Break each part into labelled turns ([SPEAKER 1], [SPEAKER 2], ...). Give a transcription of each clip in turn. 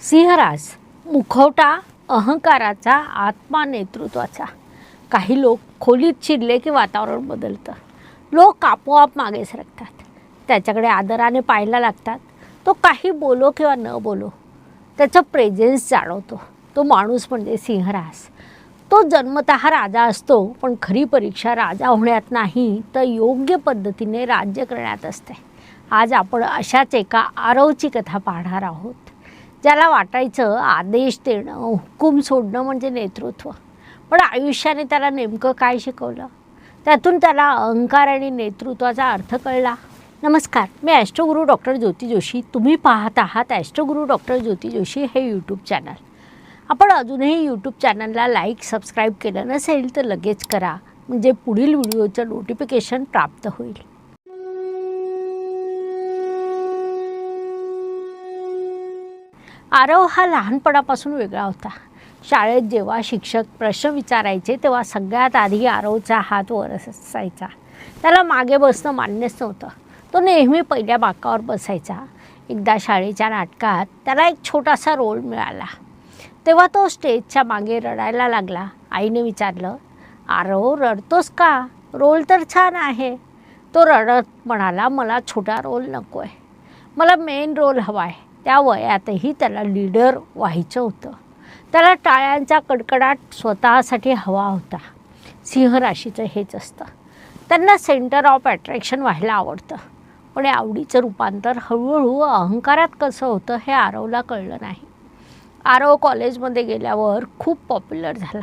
[SPEAKER 1] सिंहराज मुखवटा अहंकाराचा, आत्मा नेतृत्वाचा. काही लोक खोलीत शिरले की वातावरण बदलतं. लोक आपोआप मागे सरकतात, त्याच्याकडे आदराने पाहायला लागतात. तो काही बोलो किंवा न बोलो, त्याचं प्रेझेन्स जाणवतो. तो माणूस म्हणजे सिंहराज. तो जन्मतः राजा असतो, पण खरी परीक्षा राजा होण्यात नाही तर योग्य पद्धतीने राज्य करण्यात असते. आज आपण अशाच एका आरवची कथा पाहणार आहोत, ज्याला वाटायचं आदेश देणं, हुकूम सोडणं म्हणजे नेतृत्व. पण आयुष्याने त्याला नेमकं काय शिकवलं, त्यातून त्याला अहंकार आणि नेतृत्वाचा अर्थ कळला. नमस्कार, मी ॲस्ट्रोगुरू डॉक्टर ज्योती जोशी. तुम्ही पाहत आहात ॲस्ट्रोगुरू डॉक्टर ज्योती जोशी हे यूट्यूब चॅनल. आपण अजूनही यूट्यूब चॅनलला लाईक सबस्क्राईब केलं नसेल तर लगेच करा, म्हणजे पुढील व्हिडिओचं नोटिफिकेशन प्राप्त होईल. आरव हा लहानपणापासून वेगळा होता. शाळेत जेव्हा शिक्षक प्रश्न विचारायचे तेव्हा सगळ्यात आधी आरवचा हात वर असायचा. त्याला मागे बसणं मान्यच नव्हतं. तो नेहमी पहिल्या बाकावर बसायचा. एकदा शाळेच्या नाटकात त्याला एक छोटासा रोल मिळाला. तेव्हा तो स्टेजच्या मागे रडायला लागला. आईने विचारलं, आरव रडतोस का? रोल तर छान आहे. तो रडत म्हणाला, मला छोटा रोल नको आहे, मला मेन रोल हवा आहे. त्या वयातही त्याला लीडर व्हायचं होतं. त्याला टाळ्यांचा कडकडाट स्वतःसाठी हवा होता. सिंहराशीचं हेच असतं. त्यांना सेंटर ऑफ अट्रॅक्शन व्हायला आवडतं. पण या आवडीचं रूपांतर हळूहळू अहंकारात कसं होतं हे आरवला कळलं नाही. आरव कॉलेजमध्ये गेल्यावर खूप पॉप्युलर झाला.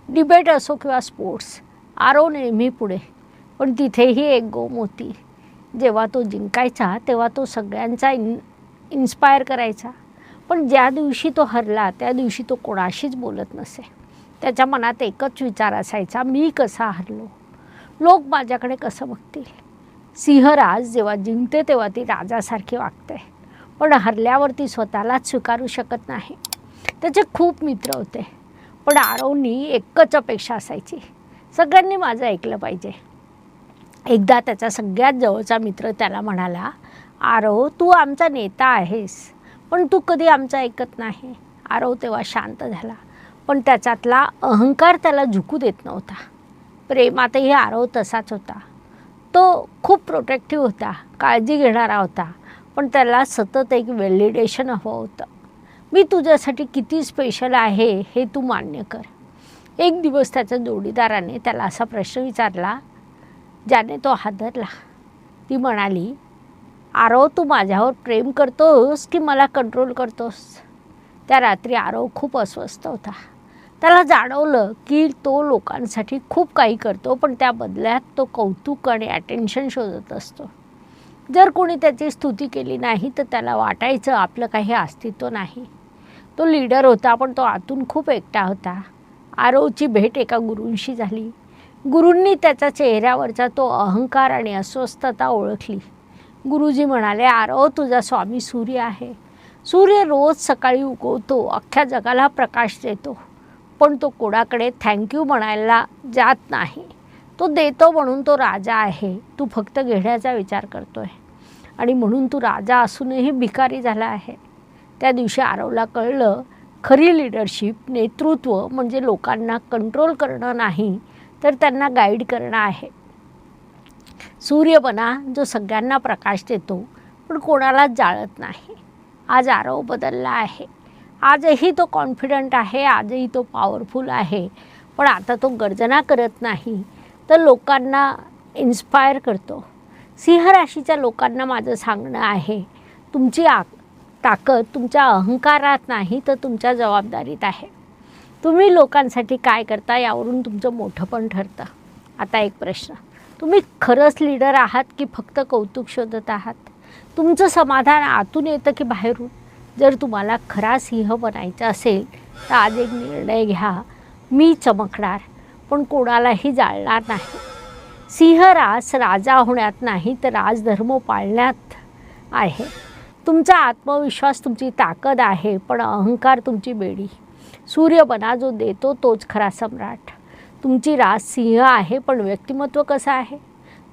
[SPEAKER 1] डिबेट असो किंवा स्पोर्ट्स, आरव नेहमी पुढे. पण तिथेही एक गोम होती. जेव्हा तो जिंकायचा तेव्हा तो सगळ्यांचा इन्स्पायर करायचा. पण ज्या दिवशी तो हरला त्या दिवशी तो कोणाशीच बोलत नसे. त्याच्या मनात एकच विचार असायचा, मी कसा हरलो, लोक माझ्याकडे कसं बघतील. सिंहराज जेव्हा जिंकते तेव्हा ती राजासारखी वागते, पण हरल्यावर ती स्वतःलाच स्वीकारू शकत नाही. त्याचे खूप मित्र होते, पण आरवनी एकच अपेक्षा असायची, सगळ्यांनी माझं ऐकलं पाहिजे. एकदा त्याचा सगळ्यात जवळचा मित्र त्याला म्हणाला, आरव तू आमचा नेता आहेस, पण तू कधी आमचं ऐकत नाही. आरव तेव्हा शांत झाला, पण त्याच्यातला अहंकार त्याला झुकू देत नव्हता. प्रेमातही आरव तसाच होता. तो खूप प्रोटेक्टिव्ह होता, काळजी घेणारा होता, पण त्याला सतत एक व्हॅलिडेशन हवं होतं. मी तुझ्यासाठी किती स्पेशल आहे हे तू मान्य कर. एक दिवस त्याच्या जोडीदाराने त्याला असा प्रश्न विचारला ज्याने तो हादरला. ती म्हणाली, आरव तू माझ्यावर प्रेम करतोस की मला कंट्रोल करतोस? त्या रात्री आरव खूप अस्वस्थ होता. त्याला जाणवलं की तो लोकांसाठी खूप काही करतो, पण त्या बदल्यात तो कौतुक आणि अटेन्शन शोधत असतो. जर कोणी त्याची स्तुती केली नाही तर त्याला वाटायचं आपलं काही अस्तित्व नाही. तो लीडर होता, पण तो आतून खूप एकटा होता. आरवची भेट एका गुरूंशी झाली. गुरूंनी त्याच्या चेहऱ्यावरचा तो अहंकार आणि अस्वस्थता ओळखली. गुरुजी म्हणाले, आरव तुझा स्वामी सूर्य आहे. सूर्य रोज सकाळी उगवतो, अख्ख्या जगाला प्रकाश देतो, पण तो कोणाकडे थँक्यू म्हणायला जात नाही. तो देतो म्हणून तो राजा आहे. तू फक्त घेण्याचा विचार करतोय आणि म्हणून तू राजा असूनही भिकारी झाला आहे. त्या दिवशी आरवला कळलं, खरी लीडरशिप, नेतृत्व म्हणजे लोकांना कंट्रोल करणं नाही तर त्यांना गाईड करणं आहे. सूर्य बना जो सगळ्यांना प्रकाश देतो पण कोणालाच जाळत नाही. आज आरव बदलला आहे. आजही तो कॉन्फिडंट आहे, आजही तो पॉवरफुल आहे, पण आता तो गर्जना करत नाही तर लोकांना इन्स्पायर करतो. सिंहराशीच्या लोकांना माझं सांगणं आहे, तुमची ताकद तुमच्या अहंकारात नाही तर तुमच्या जबाबदारीत आहे. तुम्ही लोकांसाठी काय करता यावरून तुमचं मोठंपण ठरतं. आता एक प्रश्न, तुम्ही खरंच लीडर आहात की फक्त कौतुक शोधत आहात? तुमचं समाधान आतून येतं की बाहेरून? जर तुम्हाला खरा सिंह बनायचं असेल तर आज एक निर्णय घ्या, मी चमकणार पण कोणालाही जाळणार नाही. सिंहराज राजा होण्यात नाही तर राजधर्म पाळण्यात आहे. तुमचा आत्मविश्वास तुमची ताकद आहे, पण अहंकार तुमची बेडी. सूर्य बना जो देतो तोच खरा सम्राट. तुमची राज सिंह आहे, पण व्यक्तिमत्व कसं आहे?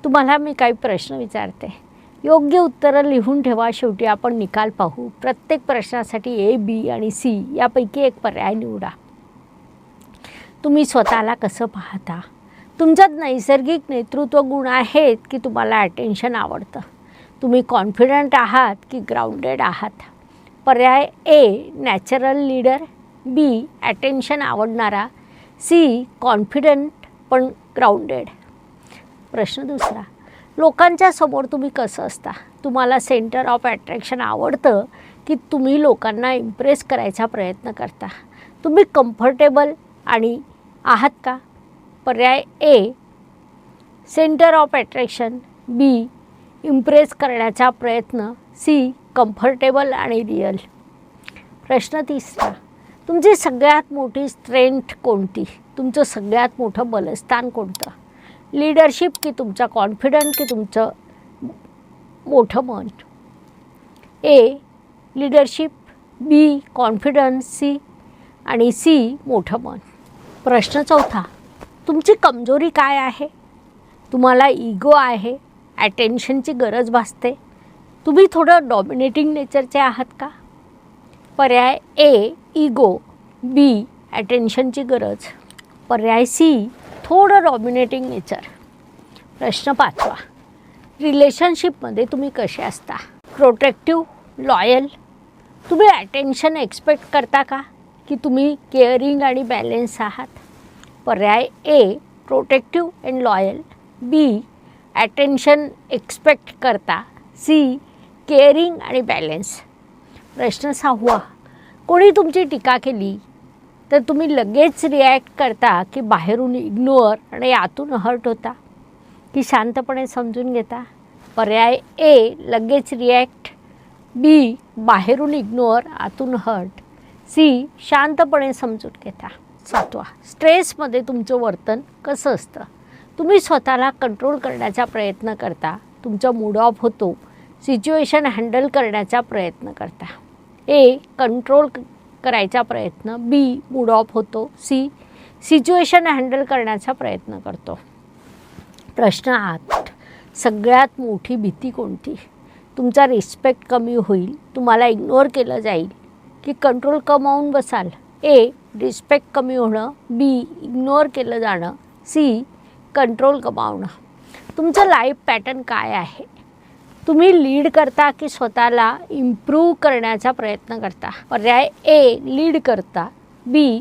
[SPEAKER 1] तुम्हाला मी काही प्रश्न विचारते, योग्य उत्तरं लिहून ठेवा. शेवटी आपण निकाल पाहू. प्रत्येक प्रश्नासाठी A, B आणि C यापैकी एक पर्याय निवडा. तुम्ही स्वतःला कसं पाहता? तुमच्यात नैसर्गिक नेतृत्व गुण आहेत की तुम्हाला अटेन्शन आवडतं? तुम्ही कॉन्फिडंट आहात की ग्राउंडेड आहात? पर्याय A natural leader, B attention आवडणारा, C कॉन्फिडंट पण ग्राउंडेड. प्रश्न दुसरा, लोकांच्या समोर तुम्ही कसं असता? तुम्हाला सेंटर ऑफ अट्रॅक्शन आवडतं की तुम्ही लोकांना इम्प्रेस करायचा प्रयत्न करता? तुम्ही कम्फर्टेबल आणि आहात का? पर्याय A centre of attraction, B impress करण्याचा प्रयत्न, C कम्फर्टेबल आणि रिअल. प्रश्न तिसरा, तुमची सगळ्यात मोठी स्ट्रेंथ कोणती? तुमचं सगळ्यात मोठं बलस्थान कोणतं? लीडरशिप की तुमचा कॉन्फिडंट की तुमचं मोठं मन? A leadership, B confidence, C आणि C मोठं मन. प्रश्न चौथा, तुमची कमजोरी काय आहे? तुम्हाला इगो आहे, अटेन्शनची गरज भासते, तुम्ही थोडं डॉमिनेटिंग नेचरचे आहात का? पर्याय A इगो, B अटेन्शनची गरज, पर्याय C थोडं डॉमिनेटिंग नेचर. प्रश्न पाचवा, रिलेशनशिपमध्ये तुम्ही कसे असता? प्रोटेक्टिव्ह, लॉयल, तुम्ही अटेन्शन एक्सपेक्ट करता का की तुम्ही केअरिंग आणि बॅलेन्स आहात? पर्याय A protective and loyal, B attention expect करता, C केअरिंग आणि बॅलेन्स. प्रश्न सहावा, कोणी तुमची टीका केली तर तुम्ही लगेच रिॲक्ट करता की बाहेरून इग्नोअर आणि आतून हर्ट होता की शांतपणे समजून घेता? पर्याय A लगेच रिॲक्ट, B बाहेरून इग्नोअर आतून हर्ट, C शांतपणे समजून घेता. सातवा, स्ट्रेसमध्ये तुमचं वर्तन कसं असतं? तुम्ही स्वतःला कंट्रोल करण्याचा प्रयत्न करता, तुमचा मूड ऑफ होतो, सिच्युएशन हँडल करण्याचा प्रयत्न करता. A कंट्रोल करायचा प्रयत्न, B मूड ऑफ होतो, C सिच्युएशन हँडल करण्याचा प्रयत्न करतो. प्रश्न 8, सगळ्यात मोठी भीती कोणती? तुमचा रिस्पेक्ट कमी होईल, तुम्हाला इग्नोर केलं जाईल की कंट्रोल गमावून बसाल? A रिस्पेक्ट कमी होणं, B इग्नोर केलं जाणं, C कंट्रोल गमावणं. तुमचं लाईफ पॅटर्न काय आहे? तुम्ही लीड करता की स्वतःला इम्प्रूव्ह करण्याचा प्रयत्न करता? पर्याय A लीड करता, B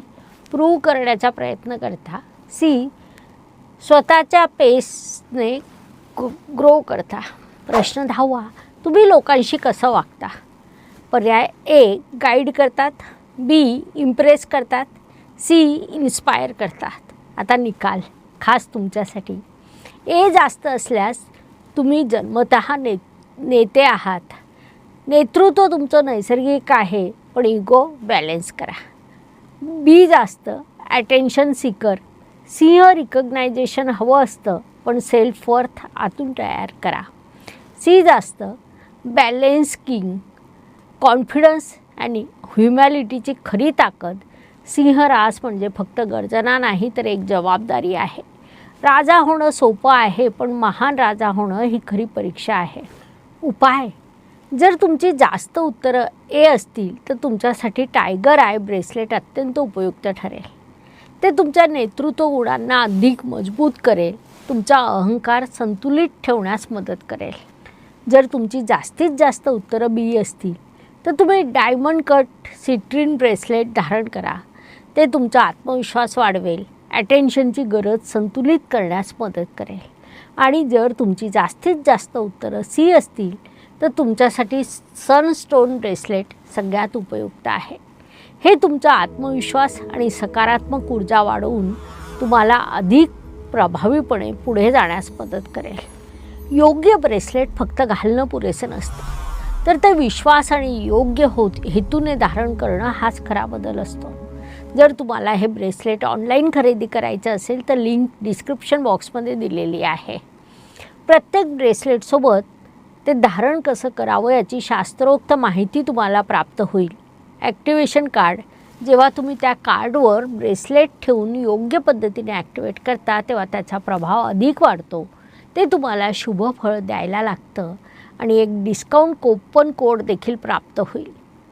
[SPEAKER 1] प्रूव्ह करण्याचा प्रयत्न करता, C स्वतःच्या पेसने ग्रो करता. प्रश्न 10, तुम्ही लोकांशी कसं वागता? पर्याय A गाईड करतात, B इम्प्रेस करतात, C इन्स्पायर करतात. आता निकाल खास तुमच्यासाठी. A जास्त असल्यास तुम्ही जन्मतः नेते आहात, नेतृत्व तुमचं नैसर्गिक आहे, पण इगो बॅलेन्स करा. B जास्त अटेन्शन सीकर, सिंह रिकग्नायझेशन हवं असतं पण सेल्फ वर्थ आतून तयार करा. C जास्त बॅलेन्स किंग, कॉन्फिडन्स आणि ह्युमॅलिटीची खरी ताकद. सिंह रास म्हणजे फक्त गर्जना नाही तर एक जबाबदारी आहे. राजा होणं सोपं आहे पण महान राजा होणं ही खरी परीक्षा आहे. उपाय, जर तुमची जास्त उत्तरं A असतील तर तुमच्यासाठी टायगर आय ब्रेसलेट अत्यंत उपयुक्त ठरेल. ते तुमच्या नेतृत्व गुणांना अधिक मजबूत करेल, तुमचा अहंकार संतुलित ठेवण्यास मदत करेल. जर तुमची जास्तीत जास्त उत्तरं B असतील तर तुम्ही डायमंड कट सिट्रीन ब्रेसलेट धारण करा. ते तुमचा आत्मविश्वास वाढवेल, अटेन्शनची गरज संतुलित करण्यास मदत करेल. आणि जर तुमची जास्तीत जास्त उत्तरं C असतील तर तुमच्यासाठी सनस्टोन ब्रेसलेट सगळ्यात उपयुक्त आहे. हे तुमचा आत्मविश्वास आणि सकारात्मक ऊर्जा वाढवून तुम्हाला अधिक प्रभावीपणे पुढे जाण्यास मदत करेल. योग्य ब्रेसलेट फक्त घालणं पुरेसं नसतं, तर ते विश्वास आणि योग्य हेतूने धारण करणं हाच खरा बदल असतो. जर तुम्हाला हे ब्रेसलेट ऑनलाईन खरेदी करायचं असेल तर लिंक डिस्क्रिप्शन बॉक्समध्ये दिलेली आहे. प्रत्येक ब्रेसलेटसोबत ते धारण कसं करावं याची शास्त्रोक्त माहिती तुम्हाला प्राप्त होईल. ॲक्टिवेशन कार्ड, जेव्हा तुम्ही त्या कार्डवर ब्रेसलेट ठेवून योग्य पद्धतीने ॲक्टिवेट करता तेव्हा त्याचा प्रभाव अधिक वाढतो. ते तुम्हाला शुभ फळ द्यायला लागतं आणि एक डिस्काउंट कोपन कोड देखील प्राप्त होईल.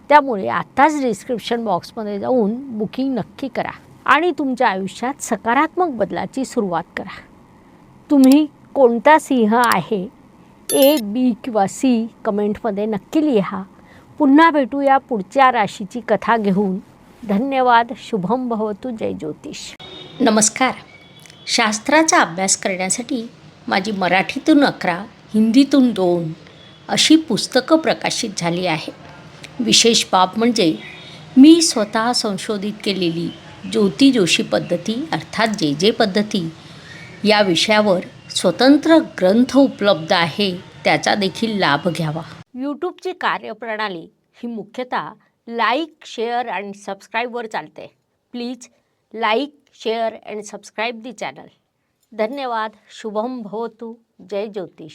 [SPEAKER 1] त्यामुळे आताच डिस्क्रिप्शन बॉक्समध्ये जाऊन बुकिंग नक्की करा आणि तुमच्या आयुष्यात सकारात्मक बदलाची सुरुवात करा. तुम्ही कोणता सिंह आहे, A, B किंवा C कमेंटमध्ये नक्की लिहा. पुन्हा भेटूया पुढच्या राशीची कथा घेऊन. धन्यवाद. शुभम भवतु. जय ज्योतिष.
[SPEAKER 2] नमस्कार. शास्त्राचा अभ्यास करण्यासाठी माझी मराठीतून 11, हिंदीतून 2 अशी पुस्तकं प्रकाशित झाली आहे. विशेष बाब म्हणजे मी स्वतः संशोधित केलेली ज्योती जोशी पद्धती अर्थात जे पद्धती या विषयावर स्वतंत्र ग्रंथ उपलब्ध आहे. त्याचा देखील लाभ घ्यावा.
[SPEAKER 1] यूट्यूबची कार्यप्रणाली ही मुख्यतः लाईक, शेअर आणि सबस्क्राईबवर चालते. Please like, share and subscribe the channel. धन्यवाद. शुभम भवतु. जय ज्योतिष.